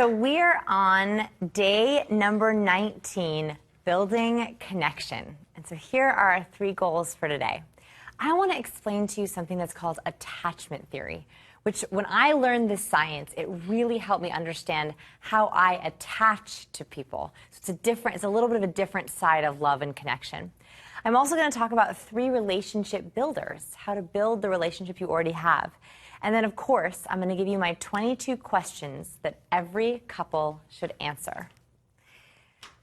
So we're on day number 19, building connection. And so here are our 3 goals for today. I want to explain to you something that's called attachment theory, which when I learned this science, it really helped me understand how I attach to people. So it's a little bit of a different side of love and connection. I'm also going to talk about 3 relationship builders, how to build the relationship you already have. And then, of course, I'm going to give you my 22 questions that every couple should answer.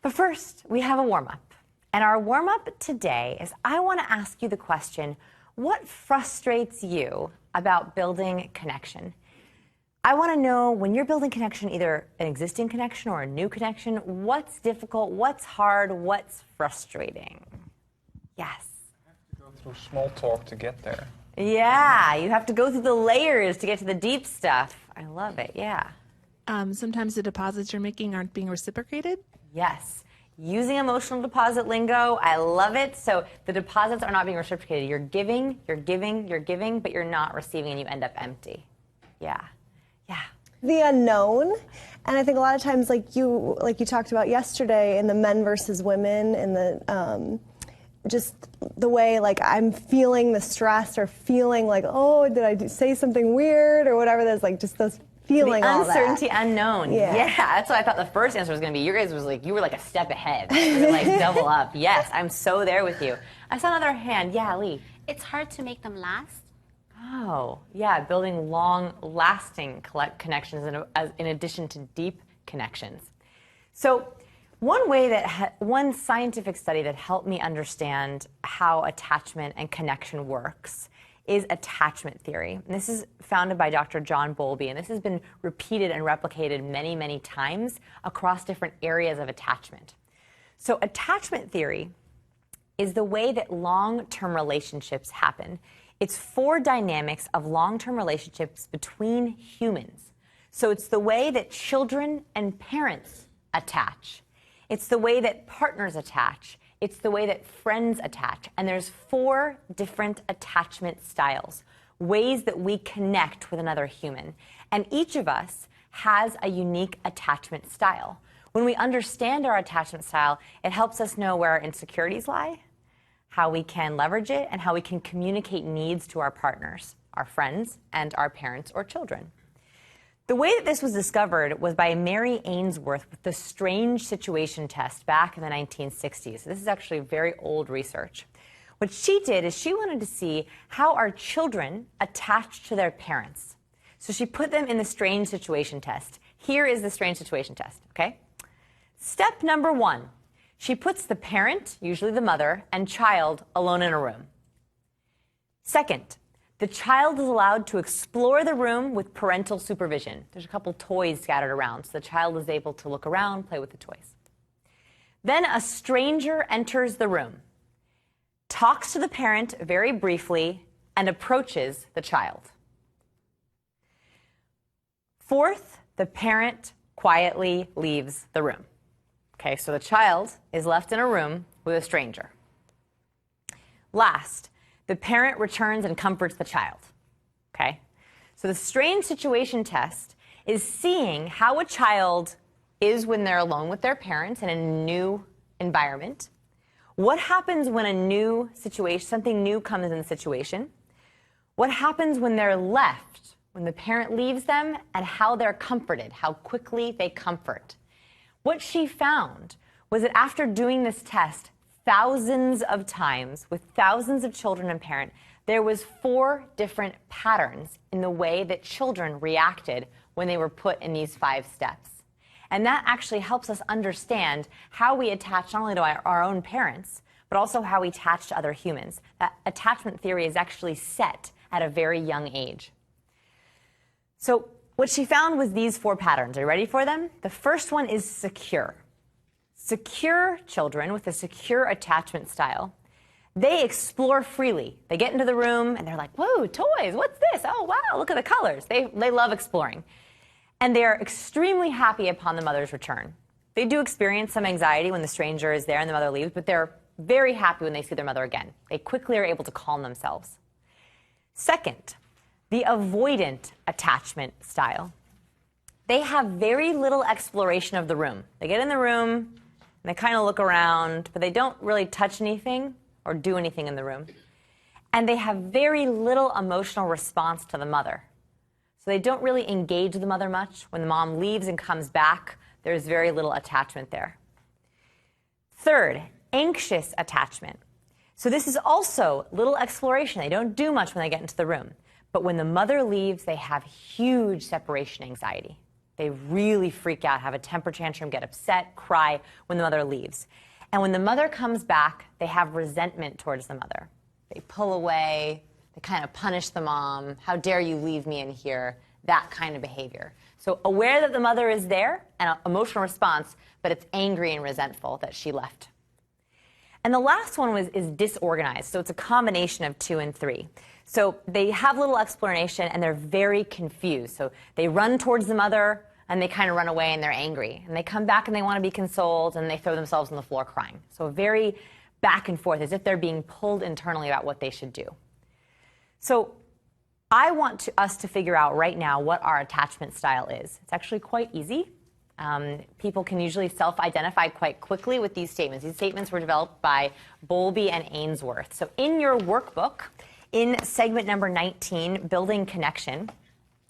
But first, we have a warm-up. And our warm-up today is I want to ask you the question, what frustrates you about building connection? I want to know when you're building connection, either an existing connection or a new connection, what's difficult, what's hard, what's frustrating? Yes. I have to go through small talk to get there. Yeah, you have to go through the layers to get to the deep stuff. I love it, yeah. Sometimes the deposits you're making aren't being reciprocated? Yes. Using emotional deposit lingo, I love it. So the deposits are not being reciprocated. You're giving, but you're not receiving and you end up empty. Yeah. Yeah. The unknown. And I think a lot of times, like you talked about yesterday, in the men versus women, in the just the way like I'm feeling the stress or feeling like, oh, did I say something weird or whatever. There's like just those feeling, the all uncertainty, that. unknown. Yeah, that's what I thought the first answer was going to be. You guys you were like a step ahead. You were like double up. Yes, I'm so there with you. I saw another hand. Yeah, Lee. It's hard to make them last. Oh, yeah, building long-lasting connections in addition to deep connections. So one way one scientific study that helped me understand how attachment and connection works is attachment theory. And this is founded by Dr. John Bowlby, and this has been repeated and replicated many, many times across different areas of attachment. So attachment theory is the way that long-term relationships happen. It's 4 dynamics of long-term relationships between humans. So it's the way that children and parents attach. It's the way that partners attach. It's the way that friends attach. And there's 4 different attachment styles, ways that we connect with another human. And each of us has a unique attachment style. When we understand our attachment style, it helps us know where our insecurities lie, how we can leverage it, and how we can communicate needs to our partners, our friends, and our parents or children. The way that this was discovered was by Mary Ainsworth with the strange situation test back in the 1960s. This is actually very old research. What she did is she wanted to see how our children attached to their parents. So she put them in the strange situation test. Here is the strange situation test, okay? Step number 1, she puts the parent, usually the mother, and child alone in a room. Second, the child is allowed to explore the room with parental supervision. There's a couple toys scattered around, so the child is able to look around, play with the toys. Then a stranger enters the room, talks to the parent very briefly, and approaches the child. Fourth, the parent quietly leaves the room. Okay, so the child is left in a room with a stranger. Last, the parent returns and comforts the child, okay? So the strange situation test is seeing how a child is when they're alone with their parents in a new environment. What happens when a new situation, something new comes in the situation? What happens when they're left, when the parent leaves them, and how they're comforted, how quickly they comfort. What she found was that after doing this test, thousands of times with thousands of children and parents, there was 4 different patterns in the way that children reacted when they were put in these 5 steps. And that actually helps us understand how we attach not only to our own parents, but also how we attach to other humans. That attachment theory is actually set at a very young age. So what she found was these 4 patterns. Are you ready for them? The first one is secure. Secure children with a secure attachment style, they explore freely. They get into the room and they're like, whoa, toys, what's this? Oh, wow, look at the colors. They love exploring. And they are extremely happy upon the mother's return. They do experience some anxiety when the stranger is there and the mother leaves, but they're very happy when they see their mother again. They quickly are able to calm themselves. Second, the avoidant attachment style. they have very little exploration of the room. They get in the room, and they kind of look around, but they don't really touch anything or do anything in the room. And they have very little emotional response to the mother. So they don't really engage the mother much. When the mom leaves and comes back, there's very little attachment there. Third, anxious attachment. So this is also little exploration. They don't do much when they get into the room. But when the mother leaves, they have huge separation anxiety. They really freak out, have a temper tantrum, get upset, cry when the mother leaves. And when the mother comes back, they have resentment towards the mother. They pull away, they kind of punish the mom. How dare you leave me in here? That kind of behavior. So aware that the mother is there, and an emotional response, but it's angry and resentful that she left. And the last one is disorganized. So it's a combination of 2 and 3. So they have little explanation, and they're very confused. So they run towards the mother, and they kind of run away, and they're angry. And they come back, and they want to be consoled, and they throw themselves on the floor crying. So very back and forth, as if they're being pulled internally about what they should do. So I want us to figure out right now what our attachment style is. It's actually quite easy. People can usually self-identify quite quickly with these statements. These statements were developed by Bowlby and Ainsworth. So in your workbook, in segment number 19, Building Connection,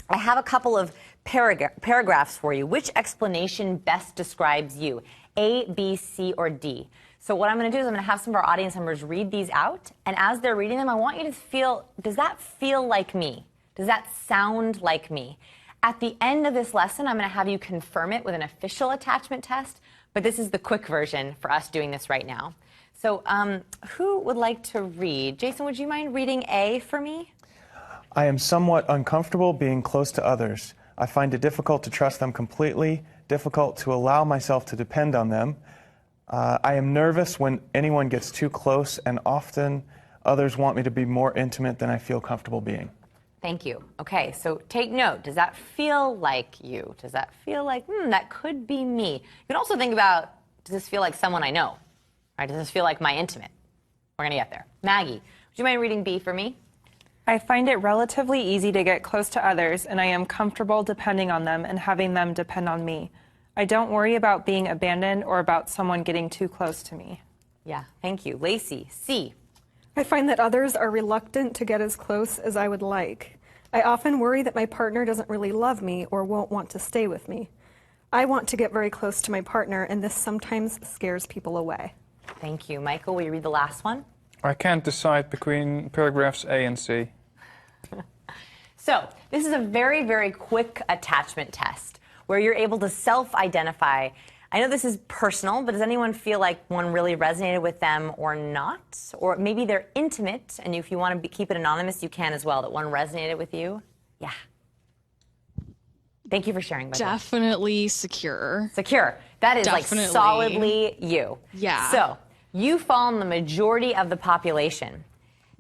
I have a couple of paragraphs for you. Which explanation best describes you? A, B, C, or D? So what I'm going to do is I'm going to have some of our audience members read these out. And as they're reading them, I want you to feel, does that feel like me? Does that sound like me? At the end of this lesson, I'm going to have you confirm it with an official attachment test. But this is the quick version for us doing this right now. So who would like to read? Jason, would you mind reading A for me? I am somewhat uncomfortable being close to others. I find it difficult to trust them completely, difficult to allow myself to depend on them. I am nervous when anyone gets too close, and often others want me to be more intimate than I feel comfortable being. Thank you. Okay, so take note. Does that feel like you? Does that feel like, that could be me? You can also think about, does this feel like someone I know? Right? Does this feel like my intimate? We're going to get there. Maggie, would you mind reading B for me? I find it relatively easy to get close to others, and I am comfortable depending on them and having them depend on me. I don't worry about being abandoned or about someone getting too close to me. Yeah, thank you. Lacey, C. I find that others are reluctant to get as close as I would like. I often worry that my partner doesn't really love me or won't want to stay with me. I want to get very close to my partner, and this sometimes scares people away. Thank you. Michael, will you read the last one? I can't decide between paragraphs A and C. So this is a very, very quick attachment test where you're able to self-identify. I know this is personal, but does anyone feel like one really resonated with them or not? Or maybe they're intimate, and if you want to keep it anonymous, you can as well, that one resonated with you? Yeah. Thank you for sharing. Definitely secure. Secure. That is Definitely. like solidly you. Yeah. So you fall in the majority of the population.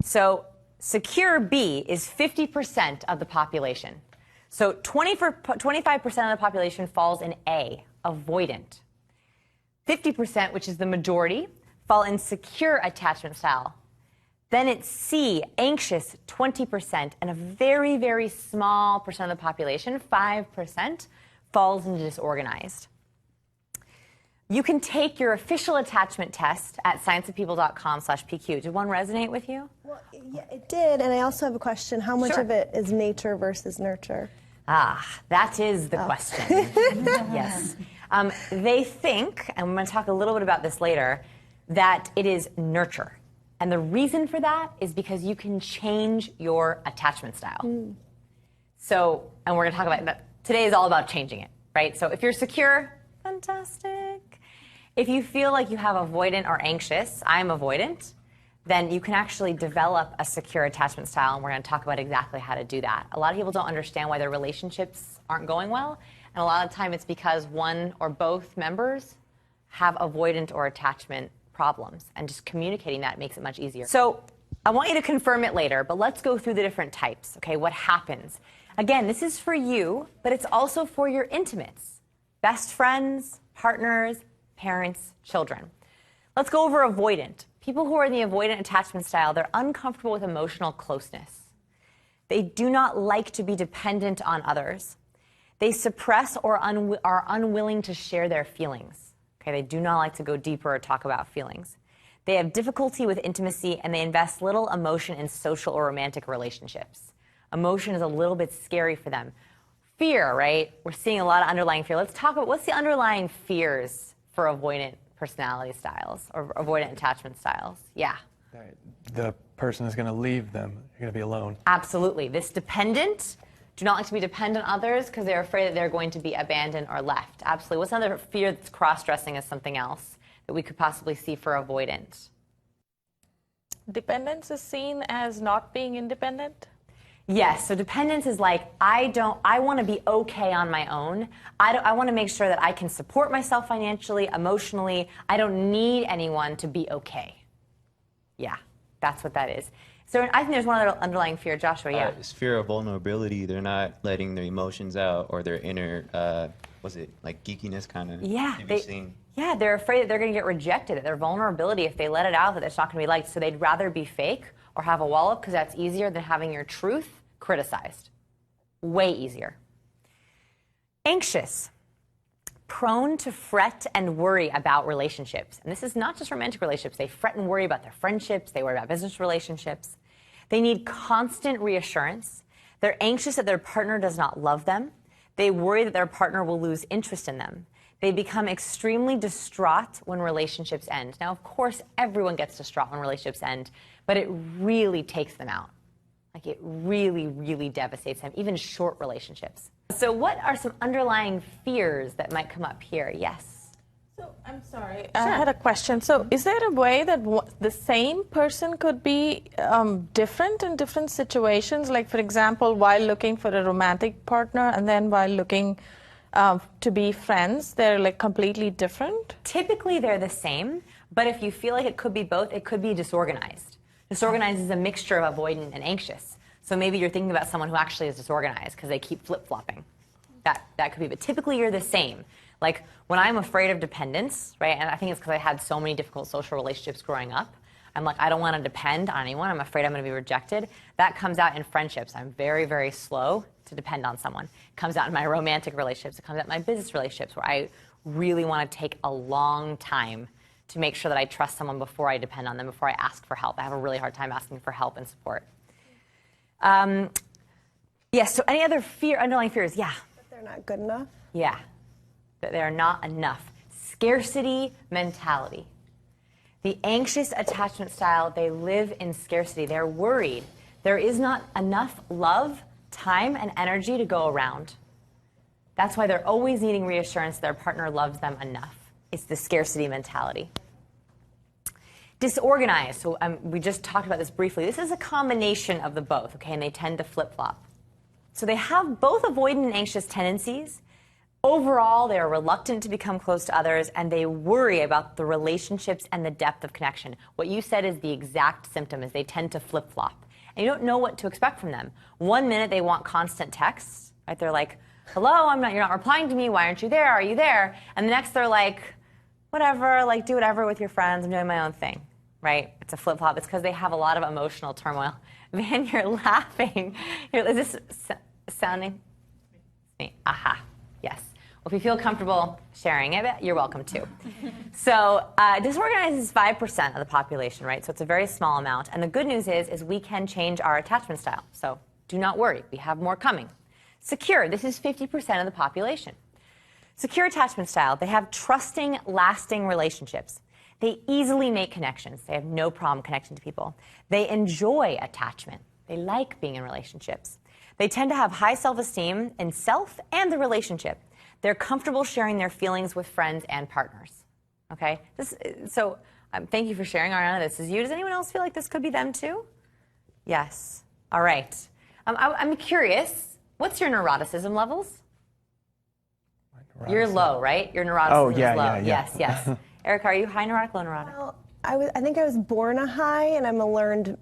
So secure B is 50% of the population. So 25% of the population falls in A, avoidant. 50%, which is the majority, fall in secure attachment style. Then it's C, anxious, 20%, and a very, very small percent of the population, 5%, falls into disorganized. You can take your official attachment test at scienceofpeople.com/PQ. Did one resonate with you? Well, yeah, it did, and I also have a question. How much Sure. of it is nature versus nurture? That is the question. Yes. They think, and we're going to talk a little bit about this later, that it is nurture. And the reason for that is because you can change your attachment style. So, and we're going to talk about that. Today is all about changing it, right? So if you're secure, fantastic. If you feel like you have avoidant or anxious, I'm avoidant, then you can actually develop a secure attachment style, and we're going to talk about exactly how to do that. A lot of people don't understand why their relationships aren't going well, and a lot of the time it's because one or both members have avoidant or attachment problems, and just communicating that makes it much easier. So I want you to confirm it later, but let's go through the different types, okay? What happens? Again, this is for you, but it's also for your intimates, best friends, partners, parents, children. Let's go over avoidant. People who are in the avoidant attachment style, they're uncomfortable with emotional closeness. They do not like to be dependent on others. They suppress or are unwilling to share their feelings. Okay, they do not like to go deeper or talk about feelings. They have difficulty with intimacy, and they invest little emotion in social or romantic relationships. Emotion is a little bit scary for them. Fear, right? We're seeing a lot of underlying fear. Let's talk about what's the underlying fears for avoidant personality styles or avoidant attachment styles. Yeah. The person is going to leave them. You're going to be alone. Absolutely. This dependent do not like to be dependent on others because they're afraid that they're going to be abandoned or left. Absolutely. What's another fear that's cross-dressing as something else that we could possibly see for avoidant? Dependence is seen as not being independent? Yes, so dependence is like, I want to be okay on my own. I want to make sure that I can support myself financially, emotionally. I don't need anyone to be okay. Yeah, that's what that is. So I think there's one other underlying fear. Joshua, yeah. It's fear of vulnerability. They're not letting their emotions out or their inner, like geekiness kind of be seen. Yeah, they're afraid that they're going to get rejected, that their vulnerability, if they let it out, that it's not going to be liked. So they'd rather be fake or have a wall up because that's easier than having your truth criticized. Way easier. Anxious. Prone to fret and worry about relationships. And this is not just romantic relationships. They fret and worry about their friendships. They worry about business relationships. They need constant reassurance. They're anxious that their partner does not love them. They worry that their partner will lose interest in them. They become extremely distraught when relationships end. Now, of course, everyone gets distraught when relationships end, but it really takes them out. Like, it really, really devastates them, even short relationships. So what are some underlying fears that might come up here? Yes? So, I'm sorry, I had a question. So is there a way that the same person could be different in different situations? Like, for example, while looking for a romantic partner and then while looking to be friends, they're like completely different? Typically, they're the same, but if you feel like it could be both, it could be disorganized. Disorganized is a mixture of avoidant and anxious. So maybe you're thinking about someone who actually is disorganized because they keep flip-flopping. That could be, but typically you're the same. Like when I'm afraid of dependence, right, and I think it's because I had so many difficult social relationships growing up, I'm like, I don't want to depend on anyone. I'm afraid I'm going to be rejected. That comes out in friendships. I'm very, very slow to depend on someone. It comes out in my romantic relationships. It comes out in my business relationships where I really want to take a long time to make sure that I trust someone before I depend on them, before I ask for help. I have a really hard time asking for help and support. Yes, so any other underlying fears? Yeah. That they're not good enough? Yeah, that they're not enough. Scarcity mentality. The anxious attachment style, they live in scarcity. They're worried. There is not enough love, time, and energy to go around. That's why they're always needing reassurance their partner loves them enough. It's the scarcity mentality. Disorganized. So we just talked about this briefly. This is a combination of the both, okay? And they tend to flip-flop. So they have both avoidant and anxious tendencies. Overall, they are reluctant to become close to others, and they worry about the relationships and the depth of connection. What you said is the exact symptom, is they tend to flip-flop. And you don't know what to expect from them. 1 minute, they want constant texts, right? They're like, hello, you're not replying to me. Why aren't you there? Are you there? And the next, they're like, whatever, like do whatever with your friends. I'm doing my own thing, right? It's a flip-flop. It's because they have a lot of emotional turmoil. Man, you're laughing. Is this sounding? Me. Aha. Yes. Well, if you feel comfortable sharing it, you're welcome to. So disorganized is 5% of the population, right? So it's a very small amount. And the good news is we can change our attachment style. So do not worry. We have more coming. Secure. This is 50% of the population. Secure attachment style. They have trusting, lasting relationships. They easily make connections. They have no problem connecting to people. They enjoy attachment. They like being in relationships. They tend to have high self-esteem in self and the relationship. They're comfortable sharing their feelings with friends and partners. Okay? Thank you for sharing, Ariana. This is you. Does anyone else feel like this could be them too? Yes. All right. I'm curious. What's your neuroticism levels? You're low, right? Your neuroticism is low. Yeah. Yes. Erica, are you high neurotic, low neurotic? Well, I think I was born a high, and I'm a learned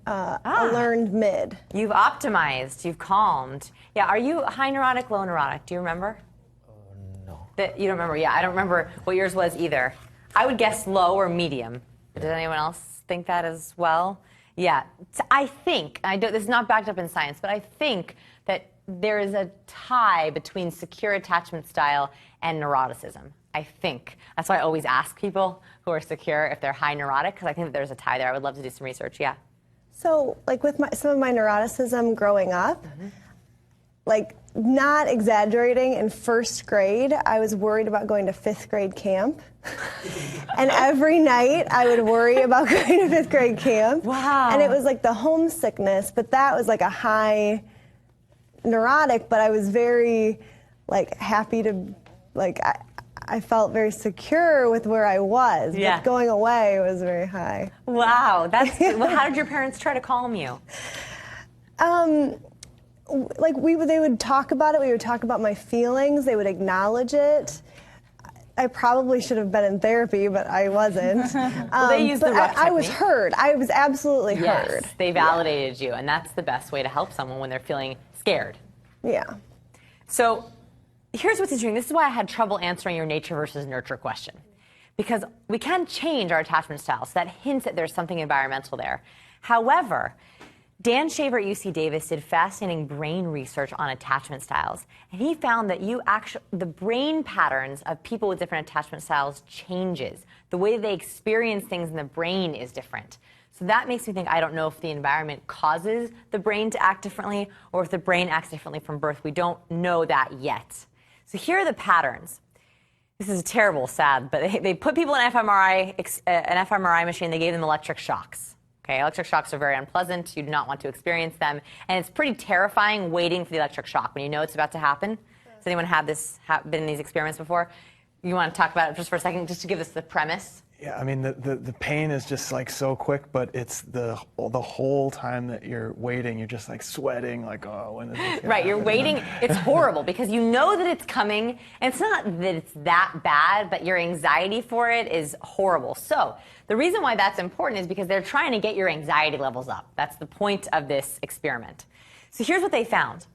mid. You've optimized. You've calmed. Yeah. Are you high neurotic, low neurotic? Do you remember? No. You don't remember? Yeah. I don't remember what yours was either. I would guess low or medium. Does anyone else think that as well? Yeah. I think this is not backed up in science, but I think that there is a tie between secure attachment style and neuroticism. I think. That's why I always ask people who are secure if they're high neurotic, because I think that there's a tie there. I would love to do some research. Yeah. So, like with some of my neuroticism growing up, like not exaggerating, in first grade, I was worried about going to fifth grade camp. And every night I would worry about going to fifth grade camp. Wow. And it was like the homesickness, but that was like a high neurotic, but I was very like happy to, like, I felt very secure with where I was. Yeah. But going away was very high. Wow. That's, well, how did your parents try to calm you? Like they would talk about it. We would talk about my feelings. They would acknowledge it. I probably should have been in therapy, but I wasn't. Well, they used the rough I was technique. heard. I was absolutely heard. Yes, they validated you, and that's the best way to help someone when they're feeling scared. Yeah. So here's what's interesting. This is why I had trouble answering your nature versus nurture question. Because we can change our attachment styles. So that hints that there's something environmental there. However, Dan Shaver at UC Davis did fascinating brain research on attachment styles. And he found that the brain patterns of people with different attachment styles changes. The way they experience things in the brain is different. So that makes me think, I don't know if the environment causes the brain to act differently or if the brain acts differently from birth. We don't know that yet. So here are the patterns. This is terrible, sad, but they put people in an fMRI machine. They gave them electric shocks. Okay, electric shocks are very unpleasant. You do not want to experience them. And it's pretty terrifying waiting for the electric shock when you know it's about to happen. Has anyone been in these experiments before? You want to talk about it just for a second, just to give us the premise? Yeah, I mean, the pain is just like so quick, but it's the whole time that you're waiting, you're just like sweating, like, oh, when is this gonna Right, you're happen? waiting. It's horrible because you know that it's coming, and it's not that it's that bad, but your anxiety for it is horrible. So the reason why that's important is because they're trying to get your anxiety levels up. That's the point of this experiment. So here's what they found,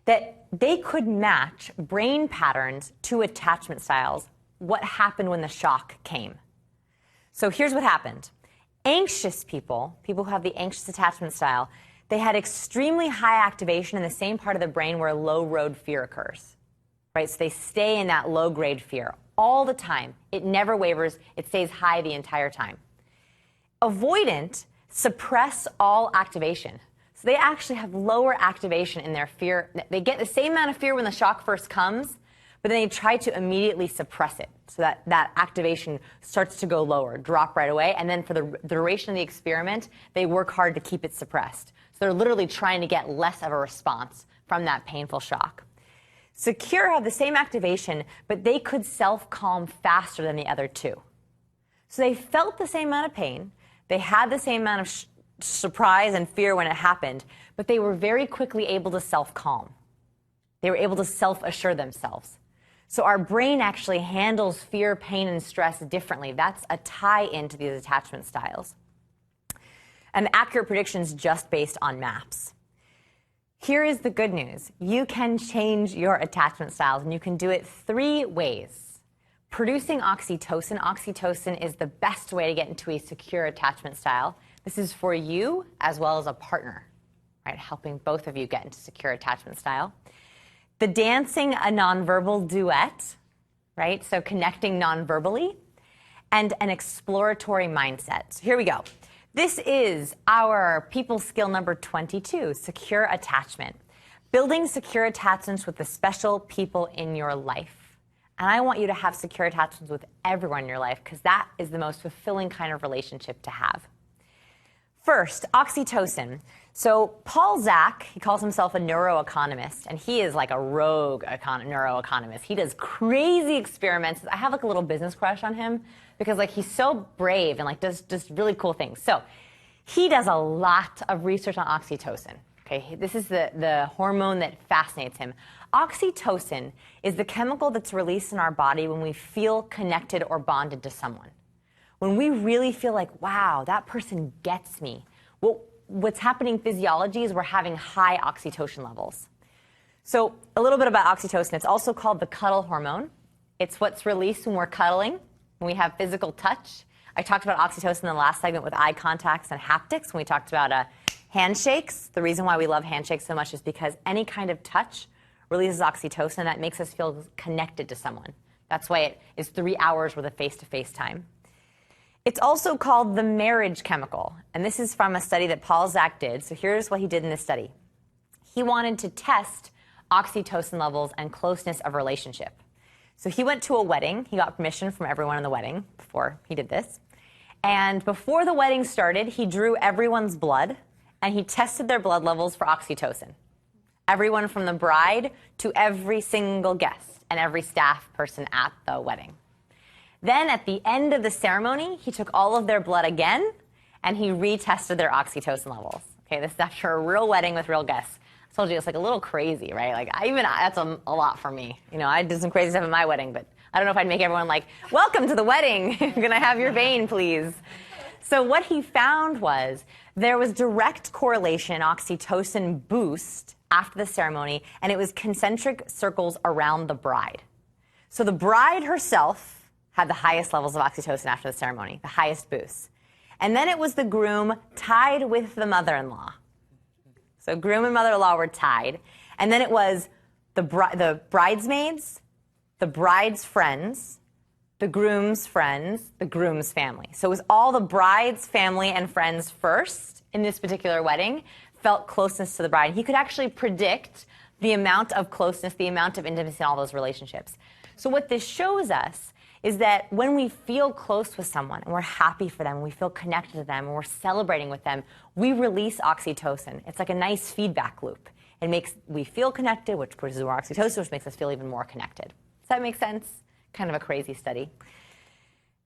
that they could match brain patterns to attachment styles, what happened when the shock came. So here's what happened. Anxious people who have the anxious attachment style, they had extremely high activation in the same part of the brain where low-road fear occurs, right? So they stay in that low-grade fear all the time. It never wavers. It stays high the entire time. Avoidant suppress all activation. So they actually have lower activation in their fear. They get the same amount of fear when the shock first comes, but then they try to immediately suppress it so that activation starts to go lower, drop right away, and then for the duration of the experiment, they work hard to keep it suppressed. So they're literally trying to get less of a response from that painful shock. Secure have the same activation, but they could self-calm faster than the other two. So they felt the same amount of pain, they had the same amount of surprise and fear when it happened, but they were very quickly able to self-calm. They were able to self-assure themselves. So our brain actually handles fear, pain, and stress differently. That's a tie-in to these attachment styles. And accurate predictions just based on maps. Here is the good news. You can change your attachment styles, and you can do it 3 ways. Producing oxytocin. Oxytocin is the best way to get into a secure attachment style. This is for you as well as a partner, right? Helping both of you get into secure attachment style. The dancing a nonverbal duet, right? So connecting nonverbally, and an exploratory mindset. So here we go. This is our people skill number 22, secure attachment. Building secure attachments with the special people in your life. And I want you to have secure attachments with everyone in your life because that is the most fulfilling kind of relationship to have. First, oxytocin. So Paul Zak, he calls himself a neuroeconomist, and he is like a rogue neuroeconomist. He does crazy experiments. I have like a little business crush on him because like he's so brave and like does just really cool things. So he does a lot of research on oxytocin. Okay, this is the hormone that fascinates him. Oxytocin is the chemical that's released in our body when we feel connected or bonded to someone. When we really feel like, wow, that person gets me. Well, what's happening in physiology is we're having high oxytocin levels. So a little bit about oxytocin. It's also called the cuddle hormone. It's what's released when we're cuddling, when we have physical touch. I talked about oxytocin in the last segment with eye contacts and haptics when we talked about Handshakes, the reason why we love handshakes so much is because any kind of touch releases oxytocin that makes us feel connected to someone. That's why it is 3 hours worth of face-to-face time. It's also called the marriage chemical, and this is from a study that Paul Zak did. So here's what he did in this study. He wanted to test oxytocin levels and closeness of relationship. So he went to a wedding. He got permission from everyone in the wedding before he did this. And before the wedding started, he drew everyone's blood, and he tested their blood levels for oxytocin. Everyone from the bride to every single guest and every staff person at the wedding. Then at the end of the ceremony, he took all of their blood again, and he retested their oxytocin levels. Okay, this is after a real wedding with real guests. I told you it's like a little crazy, right? Like that's a lot for me. You know, I did some crazy stuff at my wedding, but I don't know if I'd make everyone like, welcome to the wedding. Can I have your vein, please? So what he found was there was direct correlation, oxytocin boost after the ceremony, and it was concentric circles around the bride. So the bride herself had the highest levels of oxytocin after the ceremony, the highest boost. And then it was the groom tied with the mother-in-law. So groom and mother-in-law were tied. And then it was the bridesmaids, the bride's friends, the groom's friends, the groom's family. So it was all the bride's family and friends first in this particular wedding felt closeness to the bride. He could actually predict the amount of closeness, the amount of intimacy in all those relationships. So what this shows us is that when we feel close with someone and we're happy for them, and we feel connected to them, and we're celebrating with them, we release oxytocin. It's like a nice feedback loop. It makes we feel connected, which produces more oxytocin, which makes us feel even more connected. Does that make sense? Kind of a crazy study.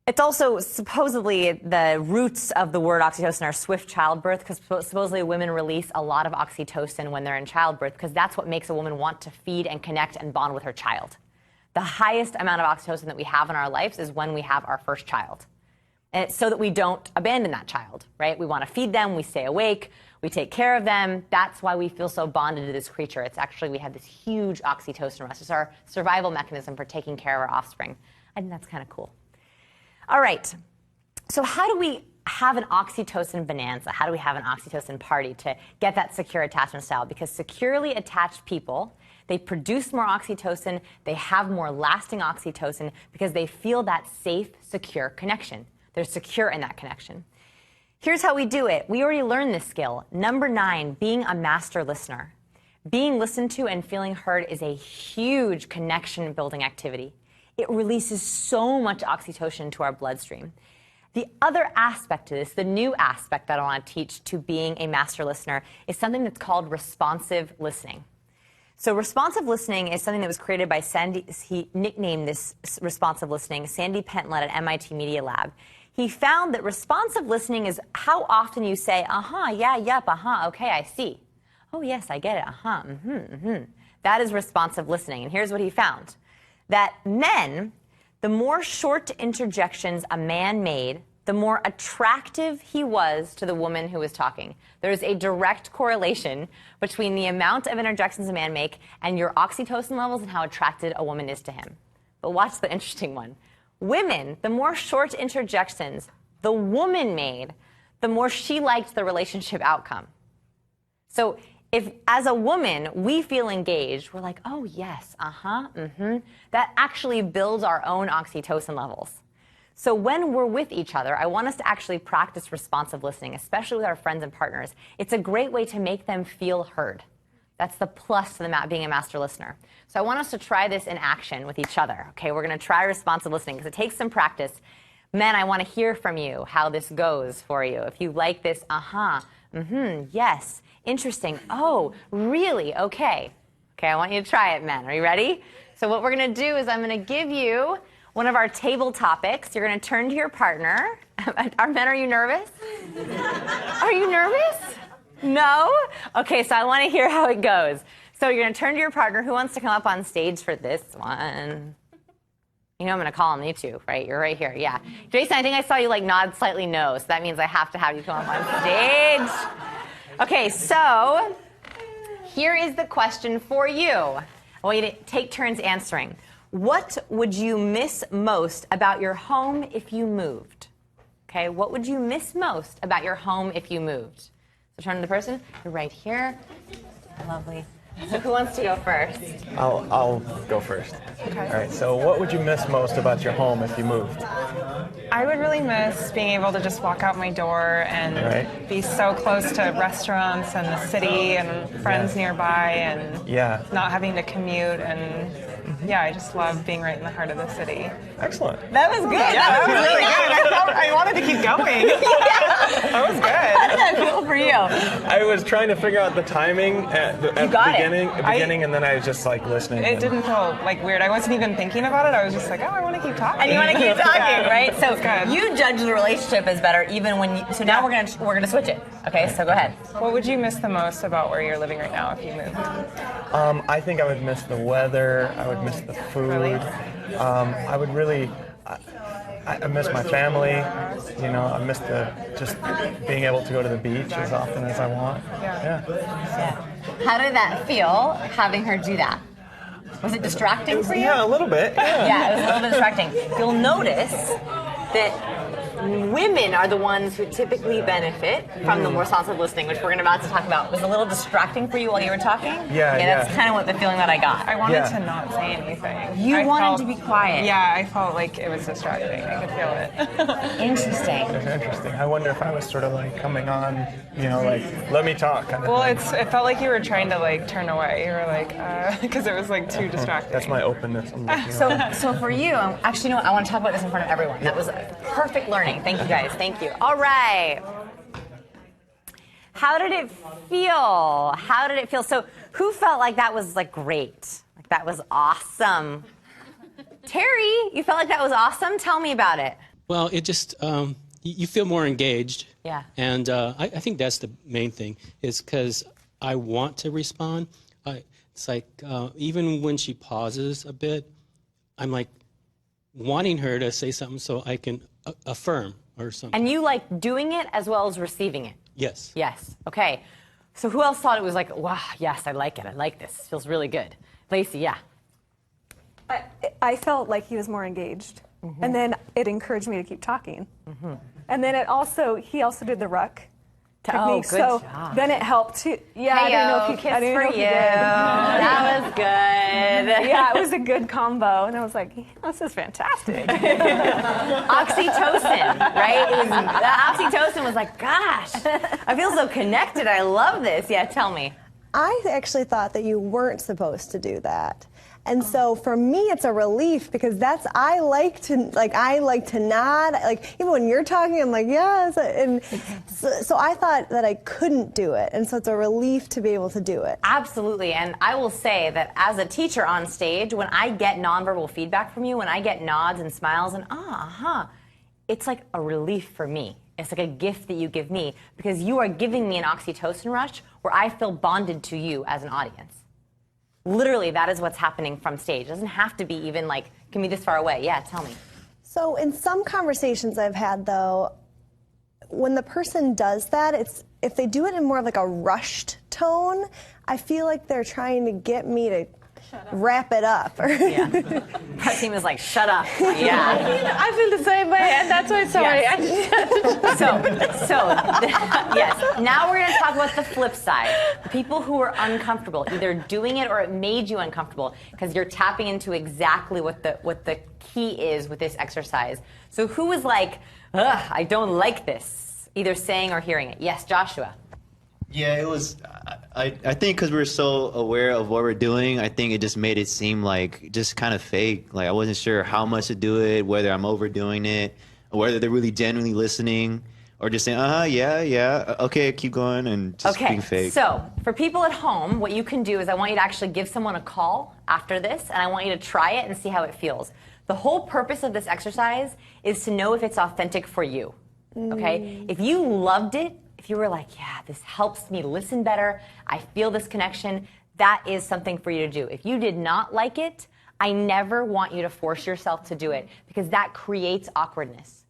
It's also supposedly the roots of the word oxytocin are swift childbirth, because supposedly women release a lot of oxytocin when they're in childbirth, because that's what makes a woman want to feed and connect and bond with her child. The highest amount of oxytocin that we have in our lives is when we have our first child. And it's so that we don't abandon that child, right? We want to feed them, we stay awake, we take care of them. That's why we feel so bonded to this creature. It's actually, we have this huge oxytocin rush. It's our survival mechanism for taking care of our offspring. I think that's kind of cool. All right, so how do we have an oxytocin bonanza? How do we have an oxytocin party to get that secure attachment style? Because securely attached people, they produce more oxytocin, they have more lasting oxytocin because they feel that safe, secure connection. They're secure in that connection. Here's how we do it. We already learned this skill. Number 9, being a master listener. Being listened to and feeling heard is a huge connection building activity. It releases so much oxytocin to our bloodstream. The other aspect to this, the new aspect that I want to teach to being a master listener, is something that's called responsive listening. So responsive listening is something that was created by Sandy. He nicknamed this responsive listening Sandy Pentland at MIT Media Lab. He found that responsive listening is how often you say, uh-huh, yeah, yep, uh-huh, okay, I see. Oh, yes, I get it, uh-huh, mm-hmm, mm-hmm. That is responsive listening. And here's what he found. That men, the more short interjections a man made, the more attractive he was to the woman who was talking. There's a direct correlation between the amount of interjections a man makes and your oxytocin levels and how attracted a woman is to him. But watch the interesting one. Women, the more short interjections the woman made, the more she liked the relationship outcome. So if, as a woman, we feel engaged, we're like, oh, yes, uh-huh, mm-hmm. That actually builds our own oxytocin levels. So when we're with each other, I want us to actually practice responsive listening, especially with our friends and partners. It's a great way to make them feel heard. That's the plus to being a master listener. So I want us to try this in action with each other. Okay, we're going to try responsive listening because it takes some practice. Men, I want to hear from you how this goes for you. If you like this, uh-huh, mm-hmm, yes, interesting, oh, really, okay. Okay, I want you to try it, men. Are you ready? So what we're going to do is I'm going to give you one of our table topics. You're going to turn to your partner. Men, are you nervous? Are you nervous? No? Okay, so I want to hear how it goes. So you're going to turn to your partner. Who wants to come up on stage for this one? You know I'm going to call on you two, right? You're right here, yeah. Jason, I think I saw you like nod slightly no, so that means I have to have you come up on stage. Okay, so here is the question for you. I want you to take turns answering. What would you miss most about your home if you moved? Okay, what would you miss most about your home if you moved? So turn to the person. You're right here. Lovely. So who wants to go first? I'll go first. Okay. All right. So what would you miss most about your home if you moved? I would really miss being able to just walk out my door and be so close to restaurants and the city and friends nearby and not having to commute and I just love being right in the heart of the city. Excellent. That was good. Yeah, that was really good. I wanted to keep going. That was good. How did that feel for you? I was trying to figure out the timing at the beginning, and then I was just like listening. It didn't feel like weird. I wasn't even thinking about it. I was just like, I want to keep talking. And you want to keep talking, right? So good. you judge the relationship as better even when you. So now we're gonna switch it. Okay, so go ahead. What would you miss the most about where you're living right now if you moved? I think I would miss the weather. I would miss the food. Really? I would really. I miss my family. You know, I miss just being able to go to the beach as often as I want. Yeah. How did that feel having her do that? Was it distracting for you? Yeah, a little bit. Yeah, it was a little bit distracting. You'll notice that women are the ones who typically benefit from the more responsive listening, which we're about to talk about. Was it a little distracting for you while you were talking? Yeah. That's kind of what the feeling that I got. I wanted to not say anything. You wanted to be quiet. Yeah, I felt like it was distracting. I could feel it. Interesting. It's interesting. I wonder if I was sort of like coming on, you know, like, let me talk kind of thing. It felt like you were trying to like turn away. You were like, because it was like too distracting. That's my openness. So for you, actually, I want to talk about this in front of everyone. That was perfect learning. Thank you, guys. Thank you. All right. How did it feel? How did it feel? So who felt like that was like great? Like that was awesome? Terry, you felt like that was awesome? Tell me about it. Well, it just, you feel more engaged. Yeah. And I think that's the main thing, is because I want to respond. It's like, even when she pauses a bit, I'm like wanting her to say something so I can affirm or something. And you like doing it as well as receiving it? Yes. Yes. Okay. So who else thought it was like, wow, yes, I like it. I like this. It feels really good. Lacey, yeah. I felt like he was more engaged. And then it encouraged me to keep talking. And then he also did the ruck technique. Oh, good job. Then it helped too. Yeah, I didn't know if kiss I didn't for know if you. he did. That was good. Yeah, it was a good combo. And I was like, this is fantastic. Oxytocin, right? The oxytocin was like, gosh, I feel so connected. I love this. Yeah, tell me. I actually thought that you weren't supposed to do that. And so for me, it's a relief because I like to nod. Like even when you're talking, I'm like, yes. And so I thought that I couldn't do it. And so it's a relief to be able to do it. Absolutely. And I will say that as a teacher on stage, when I get nonverbal feedback from you, when I get nods and smiles and it's like a relief for me. It's like a gift that you give me because you are giving me an oxytocin rush where I feel bonded to you as an audience. Literally, that is what's happening from stage. It doesn't have to be even like, can be this far away. Yeah, tell me. So in some conversations I've had, though, when the person does that, if they do it in more of like a rushed tone, I feel like they're trying to get me to wrap it up. Yeah. Press team is like, shut up. Yeah. I feel the same way, and that's why, sorry. Yes. Yes. Now we're going to talk about the flip side. The people who are uncomfortable, either doing it or it made you uncomfortable, because you're tapping into exactly what the key is with this exercise. So who was like, ugh, I don't like this, either saying or hearing it? Yes, Joshua. Yeah, it was. I think because we're so aware of what we're doing, I think it just made it seem like just kind of fake. Like I wasn't sure how much to do it, whether I'm overdoing it, or whether they're really genuinely listening, or just saying, yeah, okay, keep going, and just being fake. So for people at home, what you can do is I want you to actually give someone a call after this, and I want you to try it and see how it feels. The whole purpose of this exercise is to know if it's authentic for you. Okay? If you loved it, if you were like, yeah, this helps me listen better, I feel this connection, that is something for you to do. If you did not like it, I never want you to force yourself to do it because that creates awkwardness.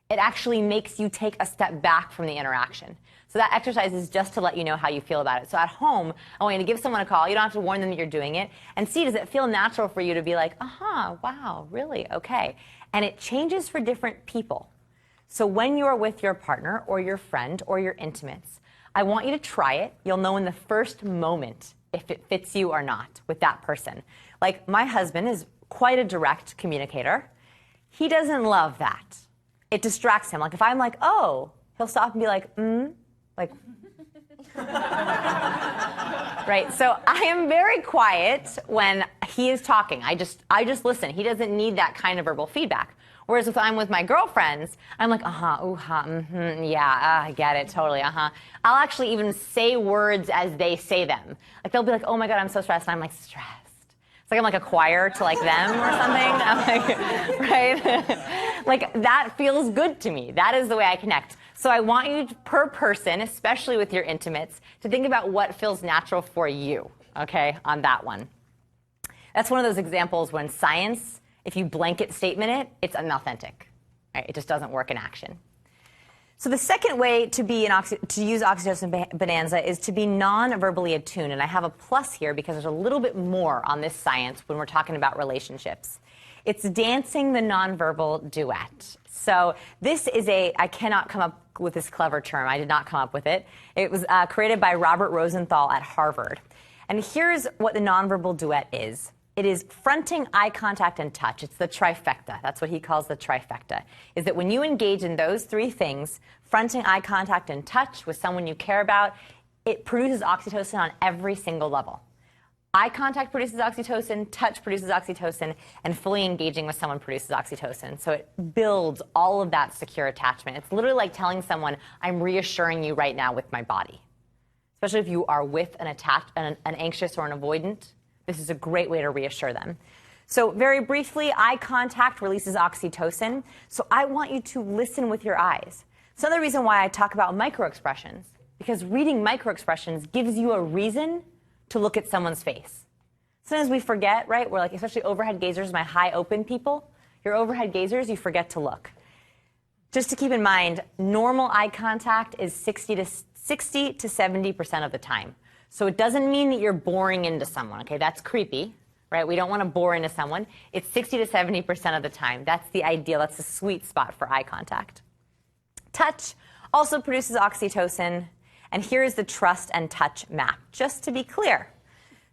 It actually makes you take a step back from the interaction. So that exercise is just to let you know how you feel about it. So at home, I want you to give someone a call. You don't have to warn them that you're doing it. And see, does it feel natural for you to be like, wow, really, okay. And it changes for different people. So when you're with your partner or your friend or your intimates, I want you to try it. You'll know in the first moment if it fits you or not with that person. Like, my husband is quite a direct communicator. He doesn't love that. It distracts him. Like, if I'm like, oh, he'll stop and be like, like, right? So I am very quiet when he is talking. I just listen. He doesn't need that kind of verbal feedback. Whereas if I'm with my girlfriends, I'm like, yeah, I get it, totally, I'll actually even say words as they say them. Like, they'll be like, oh my God, I'm so stressed, and I'm like, stressed. It's like I'm like a choir to like them or something. I'm like, right? Like, that feels good to me. That is the way I connect. So I want you, per person, especially with your intimates, to think about what feels natural for you, okay, on that one. That's one of those examples when science, if you blanket statement it, it's inauthentic. Right? It just doesn't work in action. So the second way to use oxytocin bonanza is to be non-verbally attuned. And I have a plus here because there's a little bit more on this science when we're talking about relationships. It's dancing the nonverbal duet. So this is I cannot come up with this clever term. I did not come up with it. It was created by Robert Rosenthal at Harvard. And here's what the nonverbal duet is. It is fronting, eye contact, and touch. It's the trifecta. That's what he calls the trifecta. Is that when you engage in those three things, fronting, eye contact, and touch with someone you care about, it produces oxytocin on every single level. Eye contact produces oxytocin, touch produces oxytocin, and fully engaging with someone produces oxytocin. So it builds all of that secure attachment. It's literally like telling someone, I'm reassuring you right now with my body. Especially if you are with an anxious or an avoidant. This is a great way to reassure them. So very briefly, eye contact releases oxytocin. So I want you to listen with your eyes. It's another reason why I talk about microexpressions, because reading microexpressions gives you a reason to look at someone's face. Sometimes we forget, right? We're like, especially overhead gazers, my high open people. Your overhead gazers, you forget to look. Just to keep in mind, normal eye contact is 60 to 70% of the time. So it doesn't mean that you're boring into someone, okay? That's creepy, right? We don't want to bore into someone. It's 60 to 70% of the time. That's the ideal. That's the sweet spot for eye contact. Touch also produces oxytocin. And here's the trust and touch map, just to be clear.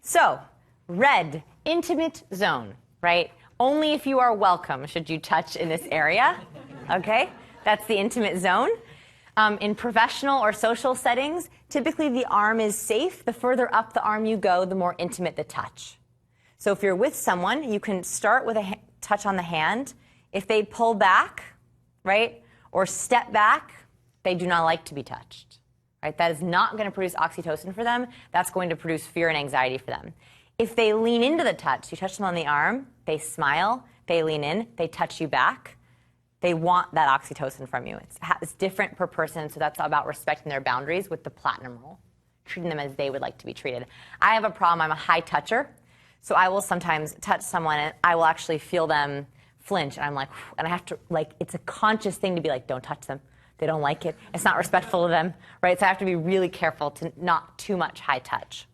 So, red, intimate zone, right? Only if you are welcome should you touch in this area, okay? That's the intimate zone. In professional or social settings, typically the arm is safe. The further up the arm you go, the more intimate the touch. So if you're with someone, you can start with a touch on the hand. If they pull back, right, or step back, they do not like to be touched. Right? That is not going to produce oxytocin for them. That's going to produce fear and anxiety for them. If they lean into the touch, you touch them on the arm, they smile, they lean in, they touch you back, they want that oxytocin from you. It's different per person, so that's about respecting their boundaries with the platinum rule, treating them as they would like to be treated. I have a problem. I'm a high toucher, so I will sometimes touch someone and I will actually feel them flinch, and I'm like, and I have to, like, it's a conscious thing to be like, don't touch them. They don't like it. It's not respectful of them, right? So I have to be really careful to not too much high touch.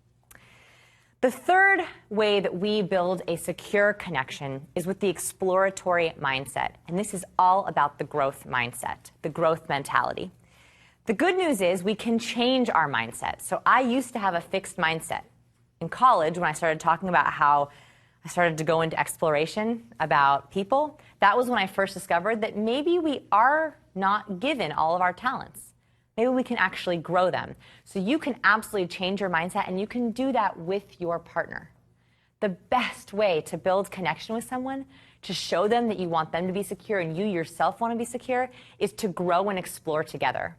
The third way that we build a secure connection is with the exploratory mindset. And this is all about the growth mindset, the growth mentality. The good news is we can change our mindset. So I used to have a fixed mindset. In college, when I started talking about how I started to go into exploration about people, that was when I first discovered that maybe we are not given all of our talents. Maybe we can actually grow them. So you can absolutely change your mindset, and you can do that with your partner. The best way to build connection with someone, to show them that you want them to be secure and you yourself want to be secure, is to grow and explore together.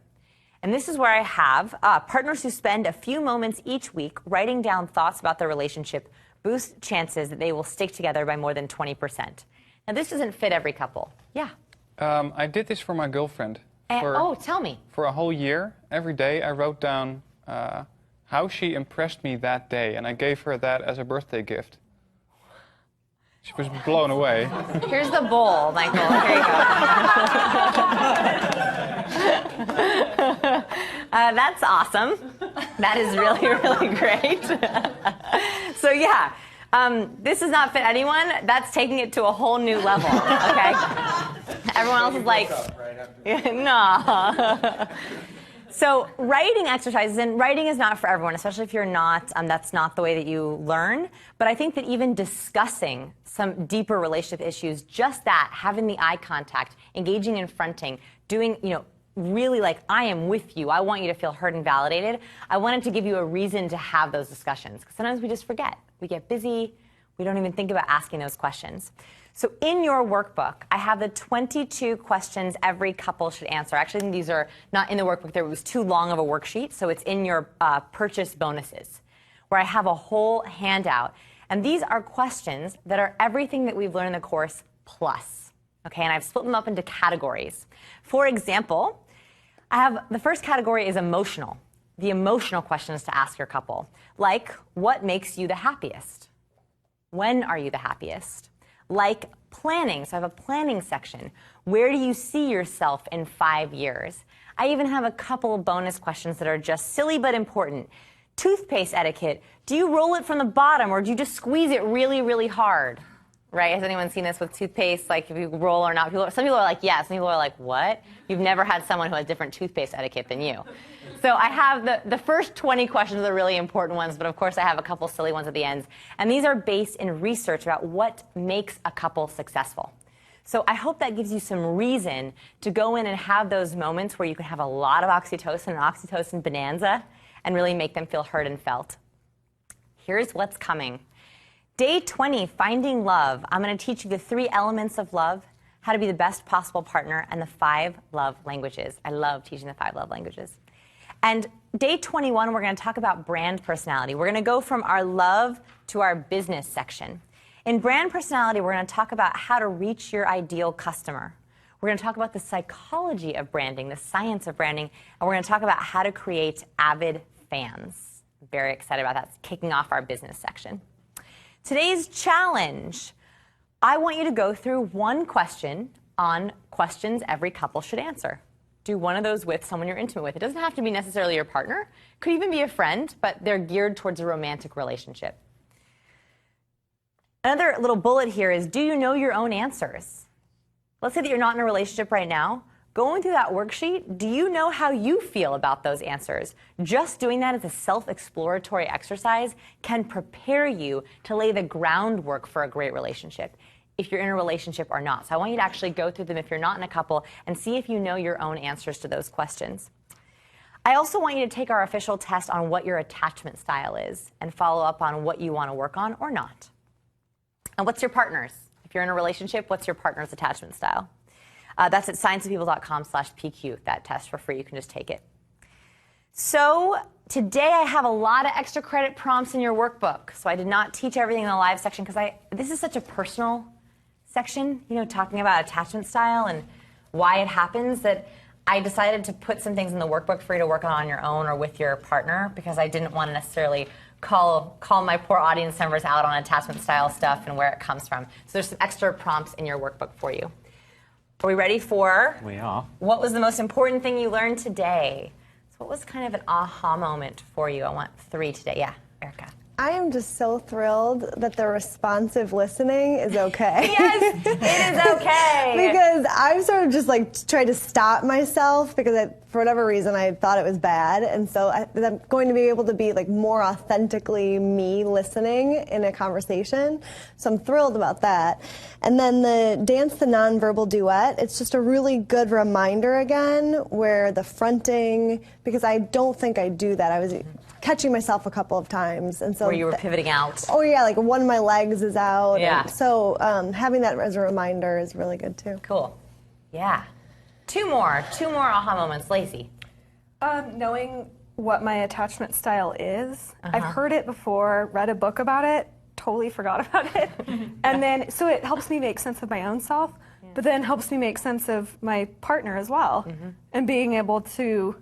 And this is where I have partners who spend a few moments each week writing down thoughts about their relationship boost chances that they will stick together by more than 20%. Now, this doesn't fit every couple. Yeah. I did this for my girlfriend. Tell me. For a whole year, every day I wrote down how she impressed me that day, and I gave her that as a birthday gift. She was blown away. Here's the bowl, Michael. Here you go. That's awesome. That is really, really great. So yeah, this does not fit anyone. That's taking it to a whole new level, okay? Everyone else is like, no. So writing exercises, and writing is not for everyone, especially if you're not, that's not the way that you learn. But I think that even discussing some deeper relationship issues, just that, having the eye contact, engaging in fronting, doing, really like, I am with you. I want you to feel heard and validated. I wanted to give you a reason to have those discussions, because sometimes we just forget. We get busy. We don't even think about asking those questions. So in your workbook, I have the 22 questions every couple should answer. Actually, these are not in the workbook. There was too long of a worksheet, so it's in your purchase bonuses, where I have a whole handout. And these are questions that are everything that we've learned in the course plus. Okay, and I've split them up into categories. For example, the first category is emotional. The emotional questions to ask your couple, like, what makes you the happiest? When are you the happiest? Like planning, so I have a planning section. Where do you see yourself in 5 years? I even have a couple of bonus questions that are just silly but important. Toothpaste etiquette. Do you roll it from the bottom or do you just squeeze it really, really hard? Right? Has anyone seen this with toothpaste? Like if you roll or not? Some people are like, yes. Some people are like, what? You've never had someone who has different toothpaste etiquette than you. So I have the first 20 questions are the really important ones, but of course I have a couple silly ones at the end. And these are based in research about what makes a couple successful. So I hope that gives you some reason to go in and have those moments where you can have a lot of oxytocin, an oxytocin bonanza, and really make them feel heard and felt. Here's what's coming. Day 20, Finding Love. I'm going to teach you the 3 elements of love, how to be the best possible partner, and the 5 love languages. I love teaching the 5 love languages. And day 21, we're going to talk about brand personality. We're going to go from our love to our business section. In brand personality, we're going to talk about how to reach your ideal customer. We're going to talk about the psychology of branding, the science of branding, and we're going to talk about how to create avid fans. Very excited about that. It's kicking off our business section. Today's challenge, I want you to go through one question on questions every couple should answer. Do one of those with someone you're intimate with. It doesn't have to be necessarily your partner. It could even be a friend, but they're geared towards a romantic relationship. Another little bullet here is, do you know your own answers? Let's say that you're not in a relationship right now. Going through that worksheet, do you know how you feel about those answers? Just doing that as a self-exploratory exercise can prepare you to lay the groundwork for a great relationship, if you're in a relationship or not. So I want you to actually go through them if you're not in a couple and see if you know your own answers to those questions. I also want you to take our official test on what your attachment style is and follow up on what you want to work on or not. And what's your partner's? If you're in a relationship, what's your partner's attachment style? That's at scienceofpeople.com/PQ, that test for free. You can just take it. So today I have a lot of extra credit prompts in your workbook. So I did not teach everything in the live section because this is such a personal section, talking about attachment style and why it happens, that I decided to put some things in the workbook for you to work on your own or with your partner, because I didn't want to necessarily call my poor audience members out on attachment style stuff and where it comes from. So there's some extra prompts in your workbook for you. Are we ready for? We are. What was the most important thing you learned today? So what was kind of an aha moment for you? I want 3 today. Yeah, Erica. I am just so thrilled that the responsive listening is okay. Yes, it is okay. Because I've sort of just tried to stop myself because for whatever reason I thought it was bad. And so I'm going to be able to be more authentically me listening in a conversation. So I'm thrilled about that. And then the Dance the Nonverbal Duet, it's just a really good reminder again where the fronting, because I don't think I do that. I was catching myself a couple of times, and so where you were pivoting out. Oh yeah, one of my legs is out. Yeah. So having that as a reminder is really good too. Cool. Yeah. 2 more aha moments, Lacey. Knowing what my attachment style is. I've heard it before, read a book about it, totally forgot about it, and then so it helps me make sense of my own self, but then helps me make sense of my partner as well, and being able to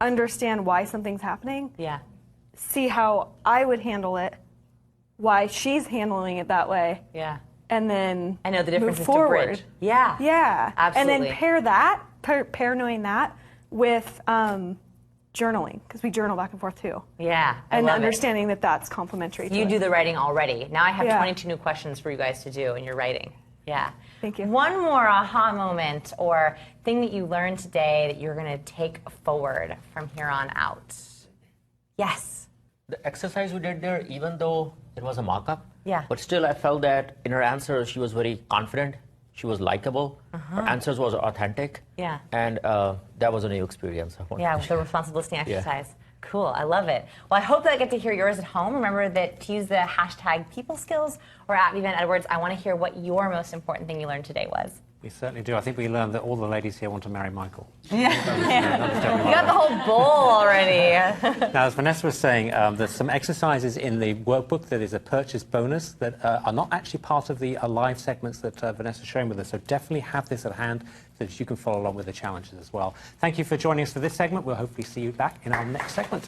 understand why something's happening. Yeah. See how I would handle it, why she's handling it that way. Yeah. And then I know the difference move is forward. to bridge. Yeah. Yeah. Absolutely. And then pair knowing that with journaling, because we journal back and forth too. Yeah. And understanding that that's complementary to You it. do the writing already. Now I have 22 new questions for you guys to do in your writing. Yeah. Thank you. One more aha moment or thing that you learned today that you're going to take forward from here on out. Yes. The exercise we did there, even though it was a mock-up, Yeah. but still I felt that in her answers she was very confident, she was likable, her answers was authentic, Yeah. and that was a new experience. Yeah, with the responsible listening Yeah. exercise. Cool, I love it. Well, I hope that I get to hear yours at home. Remember that to use the hashtag #PeopleSkills or @VivianEdwards. I want to hear what your most important thing you learned today was. We certainly do. I think we learned that all the ladies here want to marry Michael. Yeah. You got the whole bowl already. Now, as Vanessa was saying, there's some exercises in the workbook that is a purchase bonus that are not actually part of the live segments that Vanessa's sharing with us. So definitely have this at hand so that you can follow along with the challenges as well. Thank you for joining us for this segment. We'll hopefully see you back in our next segment.